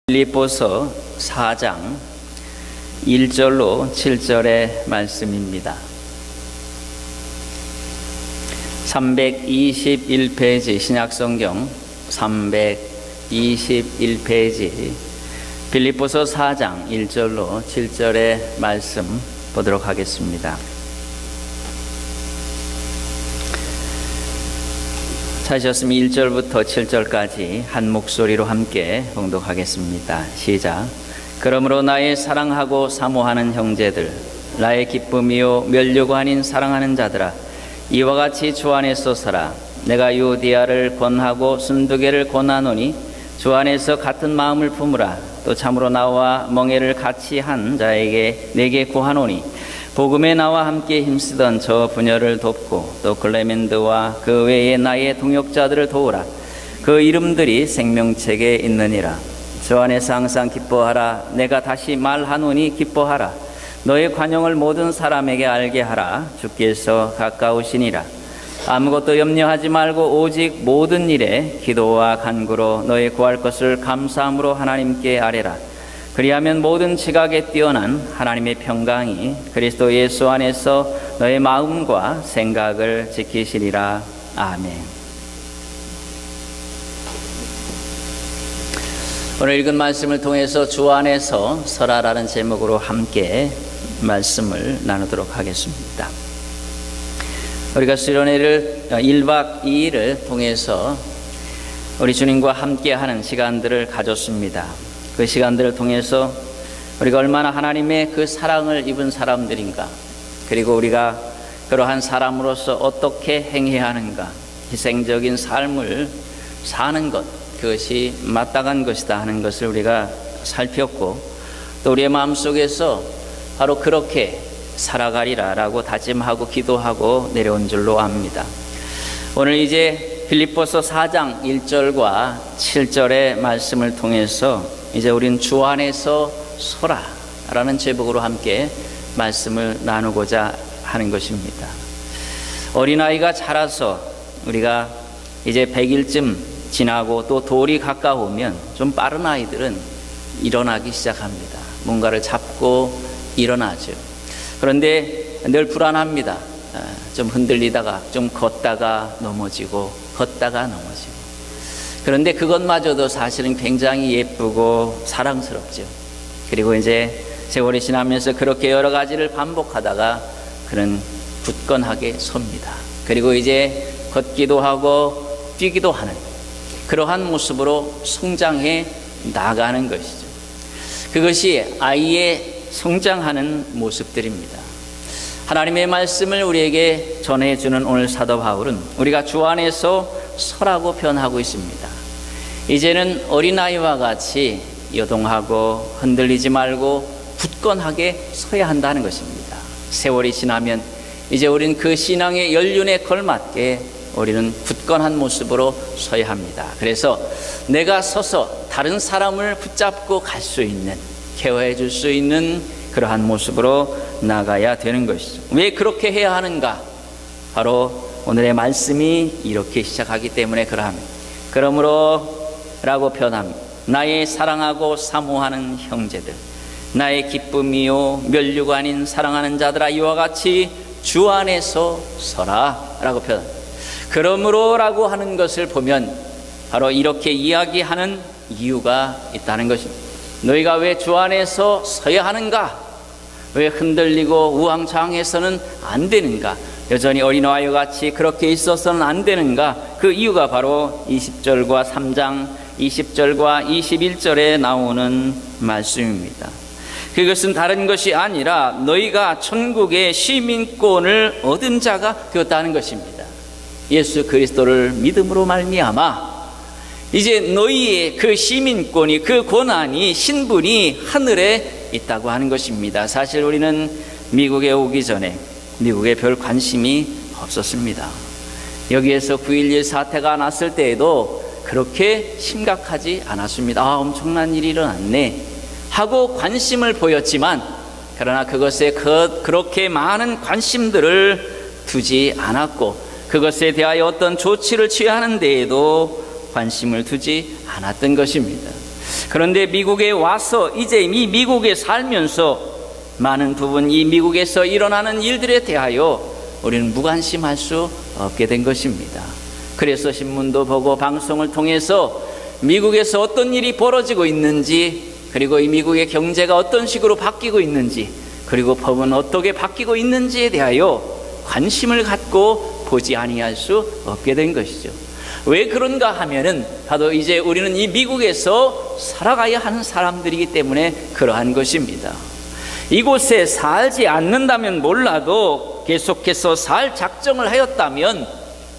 빌립보서 4장 1절로 7절의 말씀입니다. 321페이지 신약성경 321페이지 빌립보서 4장 1절로 7절의 말씀 보도록 하겠습니다. 찾으셨으면 1절부터 7절까지 한 목소리로 함께 봉독하겠습니다. 시작. 그러므로 나의 사랑하고 사모하는 형제들, 나의 기쁨이요 멸류가 아닌 사랑하는 자들아, 이와 같이 주 안에서 서라. 내가 유오디아를 권하고 순두개를 권하노니 주 안에서 같은 마음을 품으라. 또 참으로 나와 멍에를 같이 한 자에게 내게 구하노니 복음에 나와 함께 힘쓰던 저 부녀를 돕고 또 클레멘드와 그 외에 나의 동역자들을 도우라. 그 이름들이 생명책에 있느니라. 저 안에서 항상 기뻐하라. 내가 다시 말하노니 기뻐하라. 너의 관용을 모든 사람에게 알게 하라. 주께서 가까우시니라. 아무것도 염려하지 말고 오직 모든 일에 기도와 간구로 너의 구할 것을 감사함으로 하나님께 아뢰라. 그리하면 모든 지각에 뛰어난 하나님의 평강이 그리스도 예수 안에서 너의 마음과 생각을 지키시리라. 아멘. 오늘 읽은 말씀을 통해서 주 안에서 서라라는 제목으로 함께 말씀을 나누도록 하겠습니다. 우리가 수련회를 1박 2일을 통해서 우리 주님과 함께하는 시간들을 가졌습니다. 그 시간들을 통해서 우리가 얼마나 하나님의 그 사랑을 입은 사람들인가, 그리고 우리가 그러한 사람으로서 어떻게 행해야 하는가, 희생적인 삶을 사는 것, 그것이 마땅한 것이다 하는 것을 우리가 살폈고, 또 우리의 마음속에서 바로 그렇게 살아가리라 라고 다짐하고 기도하고 내려온 줄로 압니다. 오늘 이제 빌립보서 4장 1절과 7절의 말씀을 통해서 이제 우린 주 안에서 서라 라는 제목으로 함께 말씀을 나누고자 하는 것입니다. 어린아이가 자라서 우리가 이제 100일쯤 지나고 또 돌이 가까우면 좀 빠른 아이들은 일어나기 시작합니다. 뭔가를 잡고 일어나죠. 그런데 늘 불안합니다. 좀 흔들리다가 좀 걷다가 넘어지고 걷다가 넘어지고. 그런데 그것마저도 사실은 굉장히 예쁘고 사랑스럽죠. 그리고 이제 세월이 지나면서 그렇게 여러 가지를 반복하다가 그는 굳건하게 섭니다. 그리고 이제 걷기도 하고 뛰기도 하는 그러한 모습으로 성장해 나가는 것이죠. 그것이 아이의 성장하는 모습들입니다. 하나님의 말씀을 우리에게 전해주는 오늘 사도 바울은 우리가 주 안에서 서라고 표현하고 있습니다. 이제는 어린아이와 같이 요동하고 흔들리지 말고 굳건하게 서야 한다는 것입니다. 세월이 지나면 이제 우리는 그 신앙의 연륜에 걸맞게 우리는 굳건한 모습으로 서야 합니다. 그래서 내가 서서 다른 사람을 붙잡고 갈 수 있는, 케어해 줄 수 있는 그러한 모습으로 나가야 되는 것이죠. 왜 그렇게 해야 하는가? 바로 오늘의 말씀이 이렇게 시작하기 때문에 그러합니다. 그러므로 라고 표현합니다. 나의 사랑하고 사모하는 형제들, 나의 기쁨이요 멸류가 아닌 사랑하는 자들아, 이와 같이 주 안에서 서라 라고 표현합니다. 그러므로 라고 하는 것을 보면 바로 이렇게 이야기하는 이유가 있다는 것입니다. 너희가 왜 주 안에서 서야 하는가? 왜 흔들리고 우왕좌왕해서는 안 되는가? 여전히 어린아이와 같이 그렇게 있어서는 안 되는가? 그 이유가 바로 20절과 3장 20절과 21절에 나오는 말씀입니다. 그것은 다른 것이 아니라 너희가 천국의 시민권을 얻은 자가 되었다는 것입니다. 예수 그리스도를 믿음으로 말미암아 이제 너희의 그 시민권이, 그 권한이, 신분이 하늘에 있다고 하는 것입니다. 사실 우리는 미국에 오기 전에 미국에 별 관심이 없었습니다. 여기에서 9.11 사태가 났을 때에도 그렇게 심각하지 않았습니다. 아, 엄청난 일이 일어났네 하고 관심을 보였지만, 그러나 그것에 그렇게 많은 관심들을 두지 않았고, 그것에 대하여 어떤 조치를 취하는 데에도 관심을 두지 않았던 것입니다. 그런데 미국에 와서 이제 이 미국에 살면서 많은 부분 이 미국에서 일어나는 일들에 대하여 우리는 무관심할 수 없게 된 것입니다. 그래서 신문도 보고 방송을 통해서 미국에서 어떤 일이 벌어지고 있는지, 그리고 이 미국의 경제가 어떤 식으로 바뀌고 있는지, 그리고 법은 어떻게 바뀌고 있는지에 대하여 관심을 갖고 보지 아니할 수 없게 된 것이죠. 왜 그런가 하면은 바로 이제 우리는 이 미국에서 살아가야 하는 사람들이기 때문에 그러한 것입니다. 이곳에 살지 않는다면 몰라도 계속해서 살 작정을 하였다면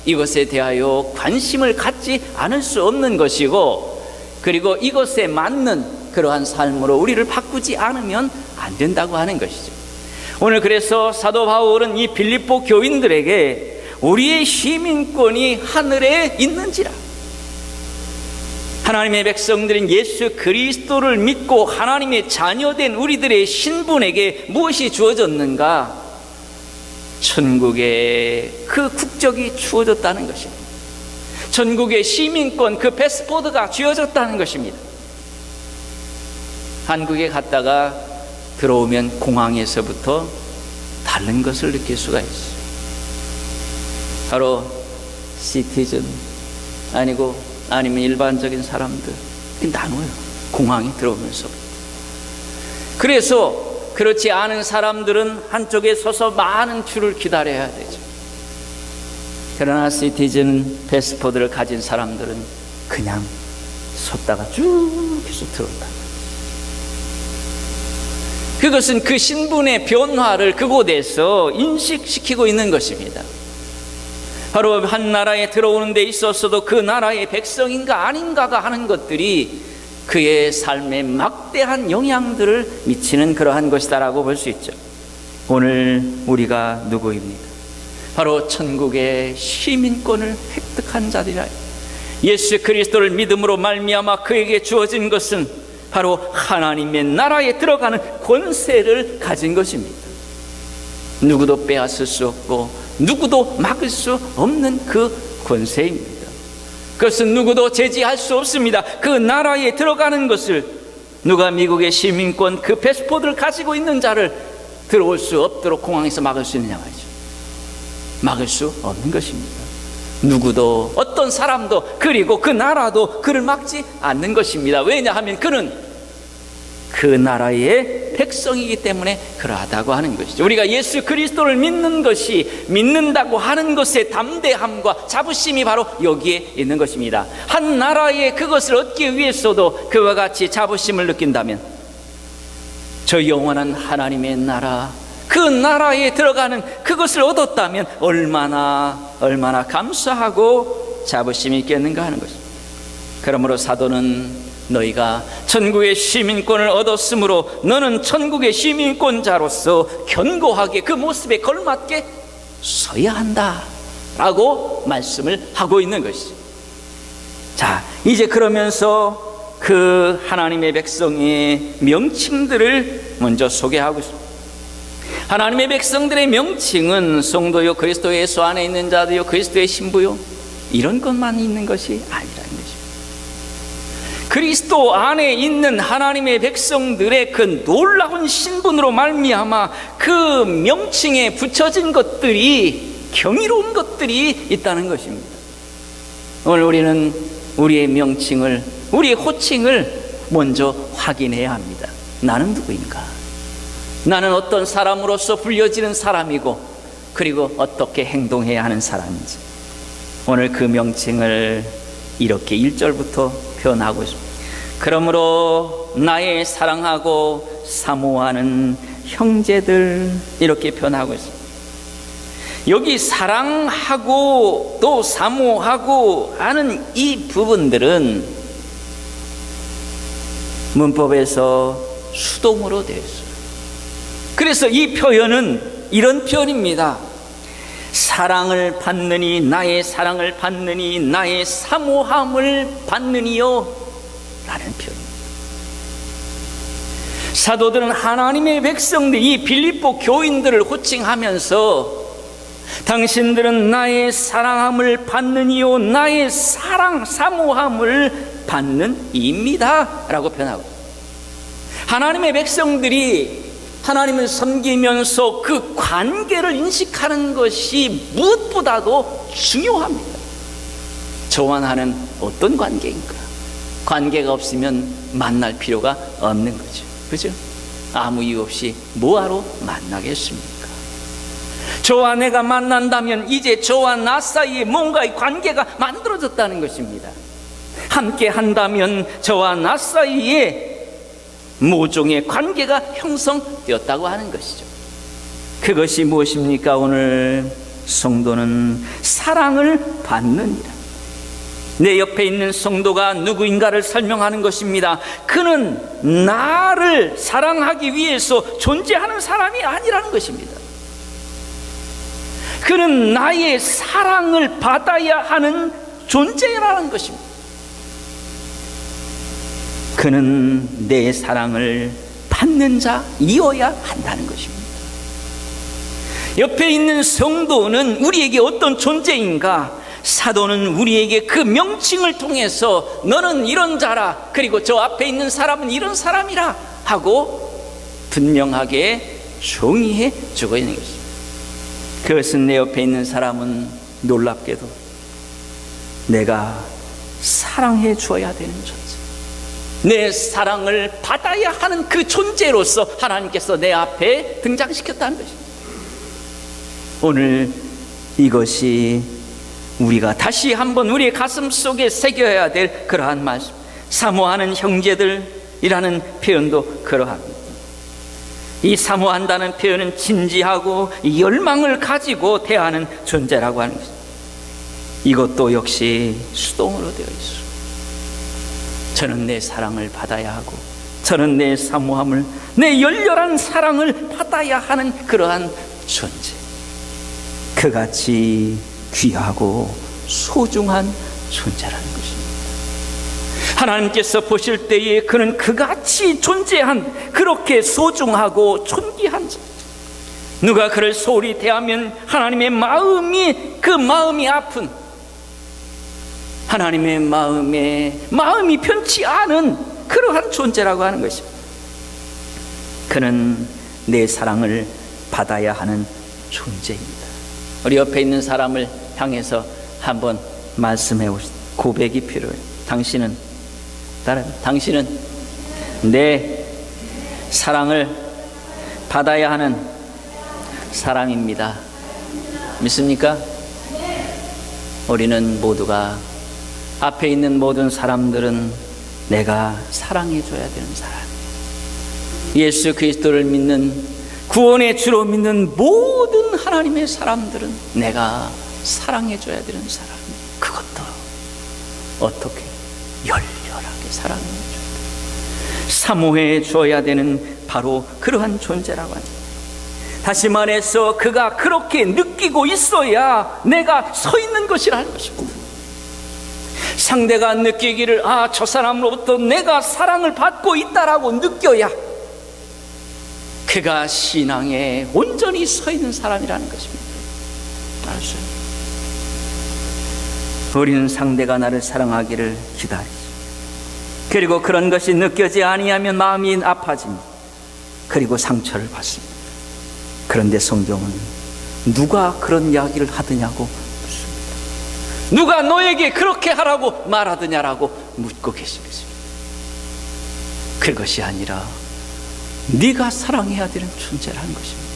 이것에 대하여 관심을 갖지 않을 수 없는 것이고, 그리고 이것에 맞는 그러한 삶으로 우리를 바꾸지 않으면 안 된다고 하는 것이죠. 오늘 그래서 사도 바울은 이 빌립보 교인들에게 우리의 시민권이 하늘에 있는지라, 하나님의 백성들인 예수 그리스도를 믿고 하나님의 자녀된 우리들의 신분에게 무엇이 주어졌는가? 천국의 그 국적이 주어졌다는 것입니다. 천국의 시민권, 그 패스포드가 주어졌다는 것입니다. 한국에 갔다가 들어오면 공항에서부터 다른 것을 느낄 수가 있어요. 바로 시티즌 아니면 일반적인 사람들 나눠요. 공항에 들어오면서부터. 그래서 그렇지 않은 사람들은 한쪽에 서서 많은 줄을 기다려야 되죠. 그러나 시티즌 패스포드를 가진 사람들은 그냥 섰다가 쭉 계속 들어온다. 그것은 그 신분의 변화를 그곳에서 인식시키고 있는 것입니다. 바로 한 나라에 들어오는 데 있어서도 그 나라의 백성인가 아닌가가 하는 것들이 그의 삶에 막대한 영향들을 미치는 그러한 것이다라고 볼 수 있죠. 오늘 우리가 누구입니까? 바로 천국의 시민권을 획득한 자들이라. 예수 그리스도를 믿음으로 말미암아 그에게 주어진 것은 바로 하나님의 나라에 들어가는 권세를 가진 것입니다. 누구도 빼앗을 수 없고 누구도 막을 수 없는 그 권세입니다. 그것은 누구도 제지할 수 없습니다. 그 나라에 들어가는 것을 누가 미국의 시민권 그 패스포드를 가지고 있는 자를 들어올 수 없도록 공항에서 막을 수 있느냐 말이죠. 막을 수 없는 것입니다. 누구도 어떤 사람도 그리고 그 나라도 그를 막지 않는 것입니다. 왜냐하면 그는 그 나라의 백성이기 때문에 그러하다고 하는 것이죠. 우리가 예수 그리스도를 믿는 것이, 믿는다고 하는 것의 담대함과 자부심이 바로 여기에 있는 것입니다. 한 나라의 그것을 얻기 위해서도 그와 같이 자부심을 느낀다면 저 영원한 하나님의 나라, 그 나라에 들어가는 그것을 얻었다면 얼마나 감사하고 자부심이 있겠는가 하는 것입니다. 그러므로 사도는 너희가 천국의 시민권을 얻었으므로 너는 천국의 시민권자로서 견고하게 그 모습에 걸맞게 서야 한다 라고 말씀을 하고 있는 것이죠. 자, 이제 그러면서 그 하나님의 백성의 명칭들을 먼저 소개하고 있습니다. 하나님의 백성들의 명칭은 성도요, 그리스도 예수 안에 있는 자도요, 그리스도의 신부요, 이런 것만 있는 것이 아니라는 것입니다. 그리스도 안에 있는 하나님의 백성들의 그 놀라운 신분으로 말미암아 그 명칭에 붙여진 것들이, 경이로운 것들이 있다는 것입니다. 오늘 우리는 우리의 명칭을, 우리의 호칭을 먼저 확인해야 합니다. 나는 누구인가? 나는 어떤 사람으로서 불려지는 사람이고, 그리고 어떻게 행동해야 하는 사람인지. 오늘 그 명칭을 이렇게 1절부터 표현하고 있습니다. 그러므로 나의 사랑하고 사모하는 형제들, 이렇게 표현하고 있습니다. 여기 사랑하고 또 사모하고 하는 이 부분들은 문법에서 수동으로 되어 있어요. 그래서 이 표현은 이런 표현입니다. 사랑을 받느니, 나의 사랑을 받느니, 나의 사모함을 받느니요 라는 표현입니다. 사도들은 하나님의 백성들, 이 빌립보 교인들을 호칭하면서 당신들은 나의 사랑함을 받느니요, 나의 사랑, 사모함을 받는 이입니다 라고 표현하고, 하나님의 백성들이 하나님을 섬기면서 그 관계를 인식하는 것이 무엇보다도 중요합니다. 저와 나는 어떤 관계인가? 관계가 없으면 만날 필요가 없는 거죠. 그죠? 아무 이유 없이 뭐하러 만나겠습니까? 저와 내가 만난다면 이제 저와 나 사이에 뭔가의 관계가 만들어졌다는 것입니다. 함께 한다면 저와 나 사이에 모종의 관계가 형성되었다고 하는 것이죠. 그것이 무엇입니까? 오늘 성도는 사랑을 받느니라. 내 옆에 있는 성도가 누구인가를 설명하는 것입니다. 그는 나를 사랑하기 위해서 존재하는 사람이 아니라는 것입니다. 그는 나의 사랑을 받아야 하는 존재라는 것입니다. 그는 내 사랑을 받는 자이어야 한다는 것입니다. 옆에 있는 성도는 우리에게 어떤 존재인가? 사도는 우리에게 그 명칭을 통해서 너는 이런 자라, 그리고 저 앞에 있는 사람은 이런 사람이라 하고 분명하게 정의해 주고 있는 것입니다. 그것은 내 옆에 있는 사람은 놀랍게도 내가 사랑해 주어야 되는 존재, 내 사랑을 받아야 하는 그 존재로서 하나님께서 내 앞에 등장시켰다는 것입니다. 오늘 이것이 우리가 다시 한번 우리의 가슴 속에 새겨야 될 그러한 말씀, 사모하는 형제들이라는 표현도 그러합니다. 이 사모한다는 표현은 진지하고 열망을 가지고 대하는 존재라고 하는 것입니다. 이것도 역시 수동으로 되어 있습니다. 저는 내 사랑을 받아야 하고, 저는 내 사모함을, 내 열렬한 사랑을 받아야 하는 그러한 존재, 그같이 귀하고 소중한 존재라는 것입니다. 하나님께서 보실 때에 그는 그같이 존재한, 그렇게 소중하고 존귀한 존재, 누가 그를 소홀히 대하면 하나님의 그 마음이 아픈, 하나님의 마음이 편치 않은 그러한 존재라고 하는 것입니다. 그는 내 사랑을 받아야 하는 존재입니다. 우리 옆에 있는 사람을 향해서 한번 말씀해 보시죠. 고백이 필요해요. 당신은 내 사랑을 받아야 하는 사람입니다. 믿습니까? 우리는 모두가, 앞에 있는 모든 사람들은 내가 사랑해 줘야 되는 사람, 예수 그리스도를 믿는, 구원의 주로 믿는 모든 하나님의 사람들은 내가 사랑해 줘야 되는 사람, 그것도 어떻게 열렬하게 사랑해 줘야 돼, 사모해 줘야 되는 바로 그러한 존재라고 합니다. 다시 말해서 그가 그렇게 느끼고 있어야 내가 서 있는 것이라는 것입니다. 상대가 느끼기를, 저 사람으로부터 내가 사랑을 받고 있다라고 느껴야 그가 신앙에 온전히 서 있는 사람이라는 것입니다. 알았어요? 우리는 상대가 나를 사랑하기를 기다리죠. 그리고 그런 것이 느껴지지 아니하면 마음이 아파집니다. 그리고 상처를 받습니다. 그런데 성경은 누가 그런 이야기를 하더냐고 묻습니다. 누가 너에게 그렇게 하라고 말하더냐라고 묻고 계시겠습니다. 그것이 아니라 네가 사랑해야 되는 존재라는 것입니다.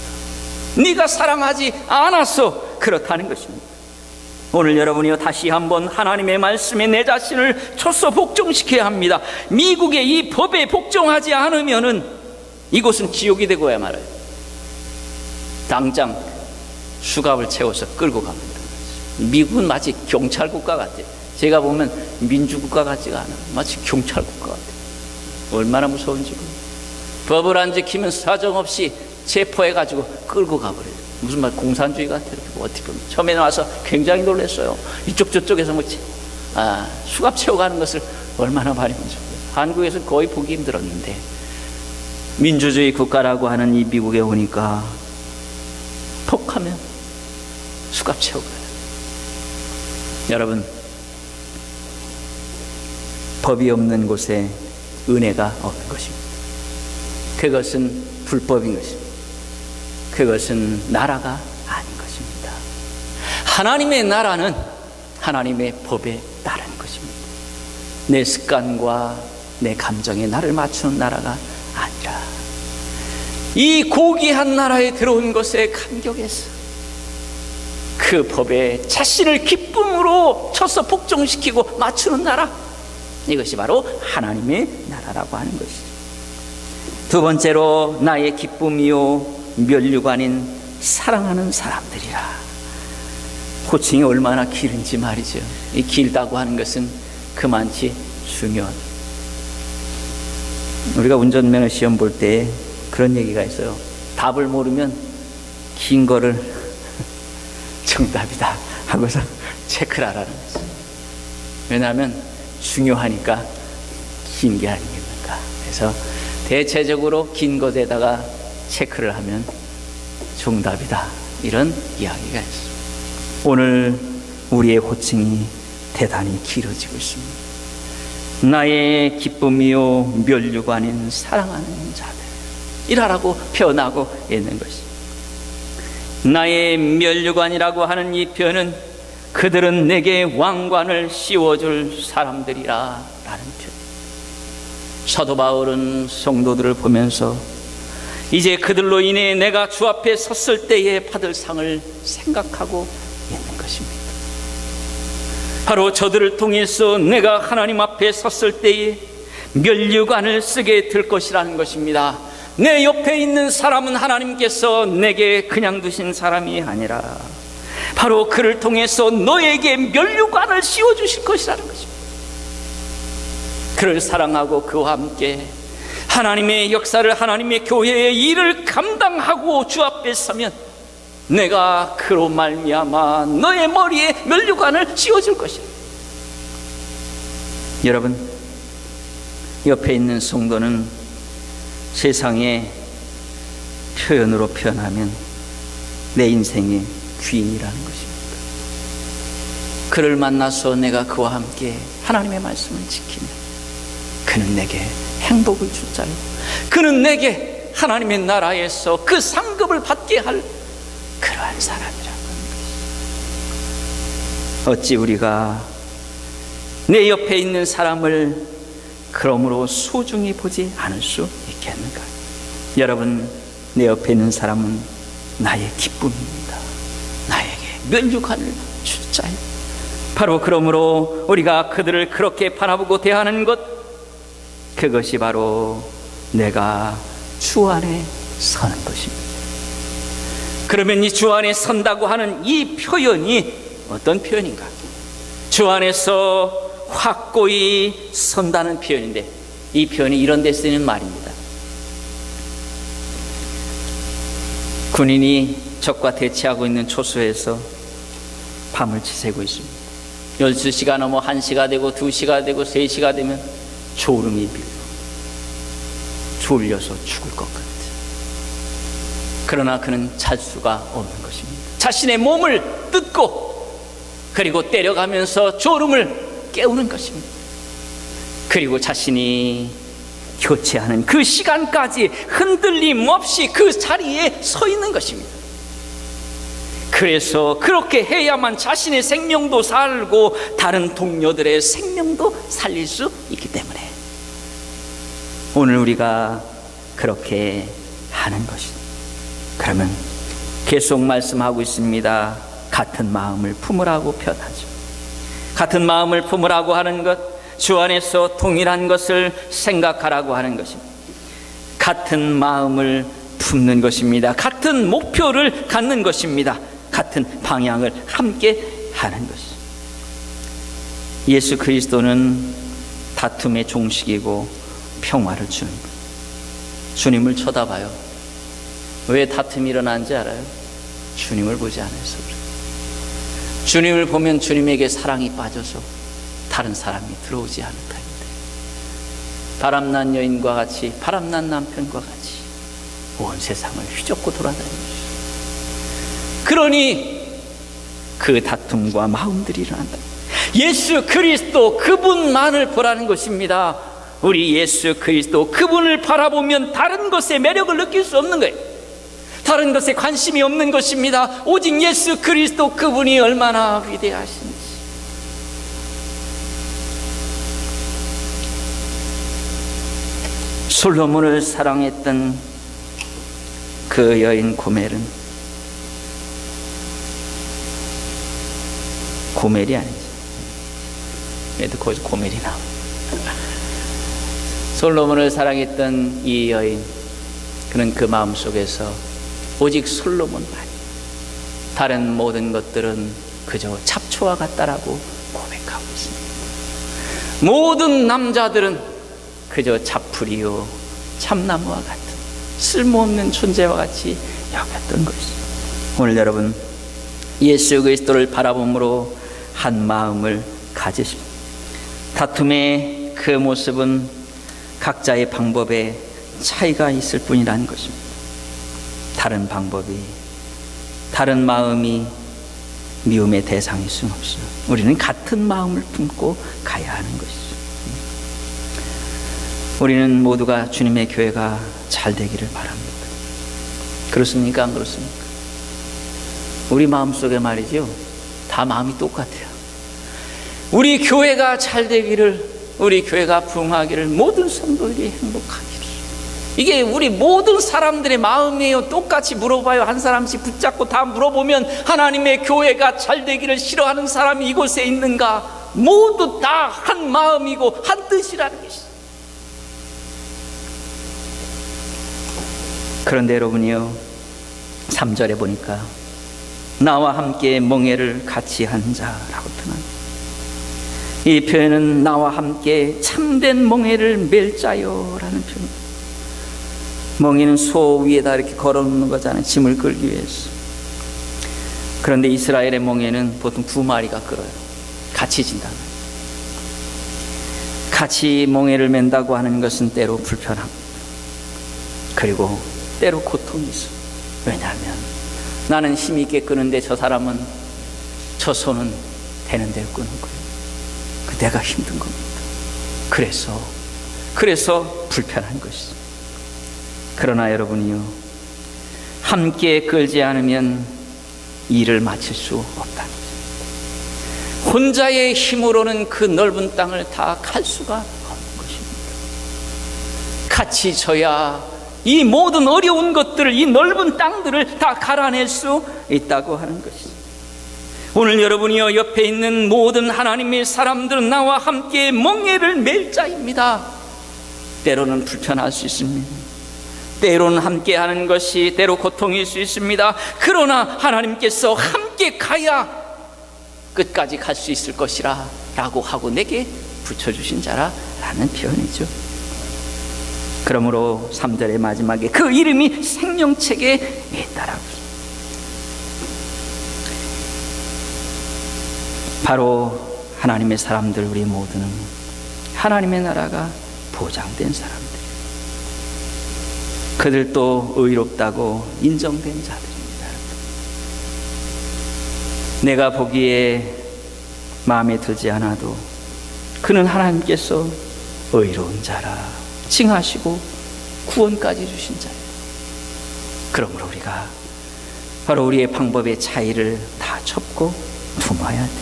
네가 사랑하지 않아서 그렇다는 것입니다. 오늘 여러분이요, 다시 한번 하나님의 말씀에 내 자신을 쳐서 복종시켜야 합니다. 미국의 이 법에 복종하지 않으면은 이곳은 지옥이 되고야 말아요. 당장 수갑을 채워서 끌고 갑니다. 미국은 마치 경찰 국가 같아요. 제가 보면 민주국가 같지가 않아요. 마치 경찰 국가 같아요. 얼마나 무서운지. 법을 안 지키면 사정없이 체포해가지고 끌고 가버려요. 무슨 말, 공산주의 같아요. 어떻게 보면 처음에 와서 굉장히 놀랐어요. 이쪽 저쪽에서 수갑 채워가는 것을 얼마나 많이 보죠. 한국에서 거의 보기 힘들었는데 민주주의 국가라고 하는 이 미국에 오니까 톡하면 수갑 채워가요. 여러분, 법이 없는 곳에 은혜가 없는 것입니다. 그것은 불법인 것입니다. 그것은 나라가 아닌 것입니다. 하나님의 나라는 하나님의 법에 따르는 것입니다. 내 습관과 내 감정에 나를 맞추는 나라가 아니라 이 고귀한 나라에 들어온 것에 감격해서 그 법에 자신을 기쁨으로 쳐서 복종시키고 맞추는 나라, 이것이 바로 하나님의 나라라고 하는 것이죠. 두 번째로 나의 기쁨이요 면류관인 사랑하는 사람들이라. 호칭이 얼마나 길은지 말이죠. 이 길다고 하는 것은 그만치 중요한. 우리가 운전면허 시험 볼 때 그런 얘기가 있어요. 답을 모르면 긴 거를 정답이다 하고서 체크를 하라는 거죠. 왜냐하면 중요하니까 긴 게 아니겠는가. 그래서 대체적으로 긴 것에다가 체크를 하면 정답이다, 이런 이야기가 있습니다. 오늘 우리의 호칭이 대단히 길어지고 있습니다. 나의 기쁨이요 면류관인 사랑하는 자들 이라라고 표현하고 있는 것입니다. 나의 면류관이라고 하는 이 표현은 그들은 내게 왕관을 씌워줄 사람들이라 라는 표현. 사도 바울은 성도들을 보면서 이제 그들로 인해 내가 주 앞에 섰을 때에 받을 상을 생각하고 있는 것입니다. 바로 저들을 통해서 내가 하나님 앞에 섰을 때에 면류관을 쓰게 될 것이라는 것입니다. 내 옆에 있는 사람은 하나님께서 내게 그냥 두신 사람이 아니라 바로 그를 통해서 너에게 면류관을 씌워주실 것이라는 것입니다. 그를 사랑하고 그와 함께 하나님의 역사를, 하나님의 교회의 일을 감당하고 주 앞에 서면 내가 그로 말미암아 너의 머리에 면류관을 씌워줄 것이다. 여러분, 옆에 있는 성도는 세상의 표현으로 표현하면 내 인생의 귀인이라는 것입니다. 그를 만나서 내가 그와 함께 하나님의 말씀을 지키면 그는 내게 행복을 줄 자요, 그는 내게 하나님의 나라에서 그 상급을 받게 할 그러한 사람이라고 하는 것입니다. 어찌 우리가 내 옆에 있는 사람을 그러므로 소중히 보지 않을 수 있겠는가? 여러분, 내 옆에 있는 사람은 나의 기쁨입니다. 나에게 면류관을 줄 자요. 바로 그러므로 우리가 그들을 그렇게 바라보고 대하는 것, 그것이 바로 내가 주 안에 서는 것입니다. 그러면 이 주 안에 선다고 하는 이 표현이 어떤 표현인가? 주 안에서 확고히 선다는 표현인데, 이 표현이 이런 데 쓰이는 말입니다. 군인이 적과 대치하고 있는 초소에서 밤을 지새고 있습니다. 12시가 넘어 1시가 되고 2시가 되고 3시가 되면 졸음이 빌려 졸려서 죽을 것 같아요. 그러나 그는 잘 수가 없는 것입니다. 자신의 몸을 뜯고 그리고 때려가면서 졸음을 깨우는 것입니다. 그리고 자신이 교체하는 그 시간까지 흔들림 없이 그 자리에 서 있는 것입니다. 그래서 그렇게 해야만 자신의 생명도 살고 다른 동료들의 생명도 살릴 수 있기 때문에 오늘 우리가 그렇게 하는 것입니다. 그러면 계속 말씀하고 있습니다. 같은 마음을 품으라고 표현하죠. 같은 마음을 품으라고 하는 것, 주 안에서 동일한 것을 생각하라고 하는 것입니다. 같은 마음을 품는 것입니다. 같은 목표를 갖는 것입니다. 같은 방향을 함께 하는 것입니다. 예수 그리스도는 다툼의 종식이고 평화를 주는 것. 주님을 쳐다봐요. 왜 다툼이 일어나는지 알아요? 주님을 보지 않아서 그래요. 주님을 보면 주님에게 사랑이 빠져서 다른 사람이 들어오지 않을 터인데, 바람난 여인과 같이, 바람난 남편과 같이 온 세상을 휘젓고 돌아다니는 것이죠. 그러니 그 다툼과 마음들이 일어난다. 예수 그리스도 그분만을 보라는 것입니다. 우리 예수 그리스도 그분을 바라보면 다른 것에 매력을 느낄 수 없는 거예요. 다른 것에 관심이 없는 것입니다. 오직 예수 그리스도 그분이 얼마나 위대하신지. 솔로몬을 사랑했던 그 여인 고멜은, 고멜이 아니지, 얘도 거기서 고멜이 나와. 솔로몬을 사랑했던 이 여인, 그는 그 마음속에서 오직 솔로몬만이, 다른 모든 것들은 그저 잡초와 같다라고 고백하고 있습니다. 모든 남자들은 그저 잡풀이요 참나무와 같은 쓸모없는 존재와 같이 여겼던 것이죠. 오늘 여러분, 예수 그리스도를 바라봄으로 한 마음을 가지십시오. 다툼의 그 모습은 각자의 방법에 차이가 있을 뿐이라는 것입니다. 다른 방법이, 다른 마음이 미움의 대상일 수는 없어요. 우리는 같은 마음을 품고 가야 하는 것이죠. 우리는 모두가 주님의 교회가 잘 되기를 바랍니다. 그렇습니까? 안 그렇습니까? 우리 마음속에 말이죠, 다 마음이 똑같아요. 우리 교회가 잘 되기를, 우리 교회가 부흥하기를, 모든 성도들이 행복하기를, 이게 우리 모든 사람들의 마음이에요. 똑같이 물어봐요. 한 사람씩 붙잡고 다 물어보면 하나님의 교회가 잘 되기를 싫어하는 사람이 이곳에 있는가? 모두 다 한 마음이고 한 뜻이라는 것이죠. 그런데 여러분이요, 3절에 보니까 나와 함께 멍에를 같이 한 자라고 표현합니다. 이 표현은 나와 함께 참된 멍에를 맬 자요 라는 표현입니다. 멍에는 소 위에다 이렇게 걸어놓는 거잖아요, 짐을 끌기 위해서. 그런데 이스라엘의 멍에는 보통 2마리가 끌어요. 같이 진다는, 같이 멍에를 맨다고 하는 것은 때로 불편합니다. 그리고 때로 고통이 있어. 왜냐하면 나는 힘 있게 끄는데 저 사람은, 저 손은 되는 대로 끄는 거예요. 그 내가 힘든 겁니다. 그래서 불편한 것이죠. 그러나 여러분이요, 함께 끌지 않으면 일을 마칠 수 없다는 거죠. 혼자의 힘으로는 그 넓은 땅을 다 갈 수가 없는 것입니다. 같이 져야 이 모든 어려운 것들을, 이 넓은 땅들을 다 갈아낼 수 있다고 하는 것이죠. 오늘 여러분이요, 옆에 있는 모든 하나님의 사람들은 나와 함께 멍에를 맬 자입니다. 때로는 불편할 수 있습니다. 때로는 함께 하는 것이 때로 고통일 수 있습니다. 그러나 하나님께서 함께 가야 끝까지 갈 수 있을 것이라 라고 하고 내게 붙여주신 자라는 표현이죠. 그러므로 3절의 마지막에 그 이름이 생명책에 있다라고. 바로 하나님의 사람들, 우리 모두는 하나님의 나라가 보장된 사람들, 그들도 의롭다고 인정된 자들입니다. 내가 보기에 마음에 들지 않아도 그는 하나님께서 의로운 자라 칭하시고 구원까지 주신 자예요. 그러므로 우리가 바로 우리의 방법의 차이를 다 접고 품어야 돼.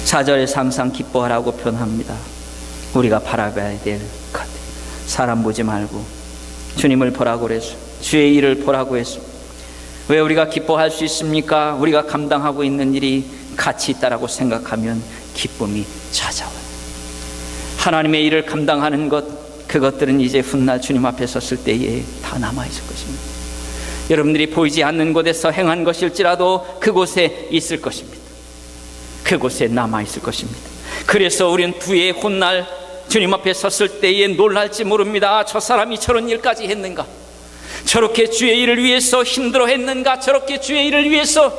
4절에서 항상 기뻐하라고 표현합니다. 우리가 바라봐야 될 것, 사람 보지 말고 주님을 보라고 그랬어. 주의 일을 보라고 했어. 왜 우리가 기뻐할 수 있습니까? 우리가 감당하고 있는 일이 가치 있다라고 생각하면 기쁨이 찾아와요. 하나님의 일을 감당하는 것, 그것들은 이제 훗날 주님 앞에 섰을 때에 다 남아있을 것입니다. 여러분들이 보이지 않는 곳에서 행한 것일지라도 그곳에 있을 것입니다. 그곳에 남아있을 것입니다. 그래서 우리는 뒤에 훗날 주님 앞에 섰을 때에 놀랄지 모릅니다. 저 사람이 저런 일까지 했는가? 저렇게 주의 일을 위해서 힘들어 했는가? 저렇게 주의 일을 위해서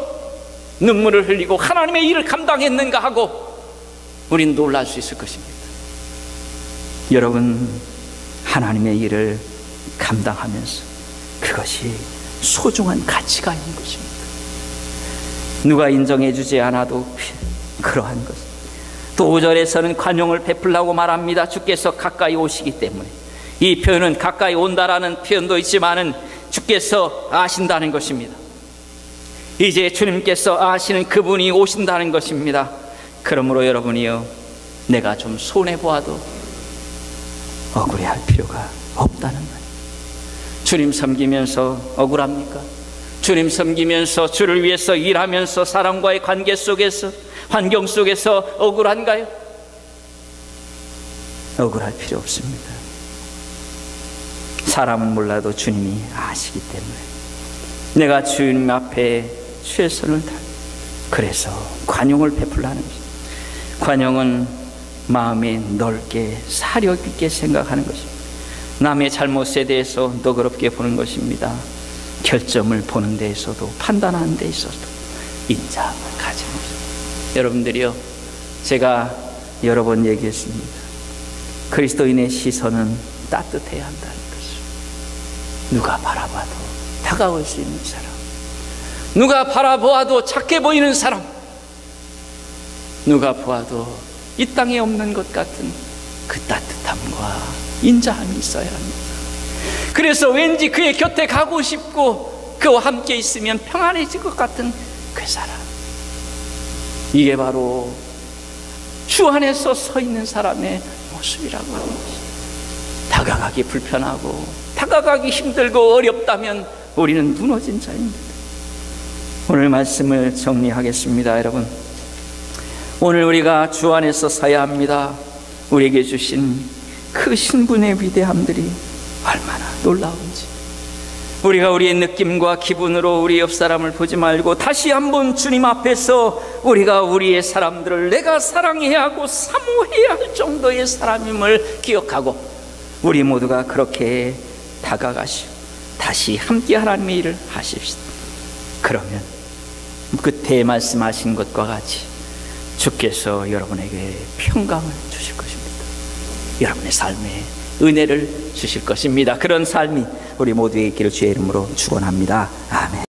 눈물을 흘리고 하나님의 일을 감당했는가 하고 우린 놀랄 수 있을 것입니다. 여러분, 하나님의 일을 감당하면서 그것이 소중한 가치가 있는 것입니다. 누가 인정해 주지 않아도 그러한 것, 또 5절에서는 관용을 베풀라고 말합니다. 주께서 가까이 오시기 때문에. 이 표현은 가까이 온다라는 표현도 있지만은 주께서 아신다는 것입니다. 이제 주님께서 아시는 그분이 오신다는 것입니다. 그러므로 여러분이요, 내가 좀 손해보아도 억울해할 필요가 없다는 말. 주님 섬기면서 억울합니까? 주님 섬기면서 주를 위해서 일하면서 사람과의 관계 속에서, 환경 속에서 억울한가요? 억울할 필요 없습니다. 사람은 몰라도 주님이 아시기 때문에 내가 주님 앞에 최선을 다해, 그래서 관용을 베풀라는 것입니다. 관용은 마음에 넓게 사력 있게 생각하는 것입니다. 남의 잘못에 대해서 너그럽게 보는 것입니다. 결점을 보는 데에서도, 판단하는 데 있어서도 인자함을 가지는 것입니다. 여러분들이요, 제가 여러 번 얘기했습니다. 그리스도인의 시선은 따뜻해야 한다는 것을. 누가 바라봐도 다가올 수 있는 사람, 누가 바라보아도 작게 보이는 사람, 누가 보아도 이 땅에 없는 것 같은 그 따뜻함과 인자함이 있어야 합니다. 그래서 왠지 그의 곁에 가고 싶고 그와 함께 있으면 평안해질 것 같은 그 사람, 이게 바로 주 안에서 서 있는 사람의 모습이라고 하는 것입니다. 다가가기 불편하고 다가가기 힘들고 어렵다면 우리는 무너진 자입니다. 오늘 말씀을 정리하겠습니다. 여러분, 오늘 우리가 주 안에서 서야 합니다. 우리에게 주신 그 신분의 위대함들이 얼마나 놀라운지, 우리가 우리의 느낌과 기분으로 우리 옆 사람을 보지 말고 다시 한번 주님 앞에서 우리가 우리의 사람들을 내가 사랑해야 하고 사모해야 할 정도의 사람임을 기억하고 우리 모두가 그렇게 다가가시오. 다시 함께 하나님의 일을 하십시다. 그러면 끝에 말씀하신 것과 같이 주께서 여러분에게 평강을 주실 것입니다. 여러분의 삶에 은혜를 주실 것입니다. 그런 삶이 우리 모두의 있기를 주의 이름으로 축원합니다. 아멘.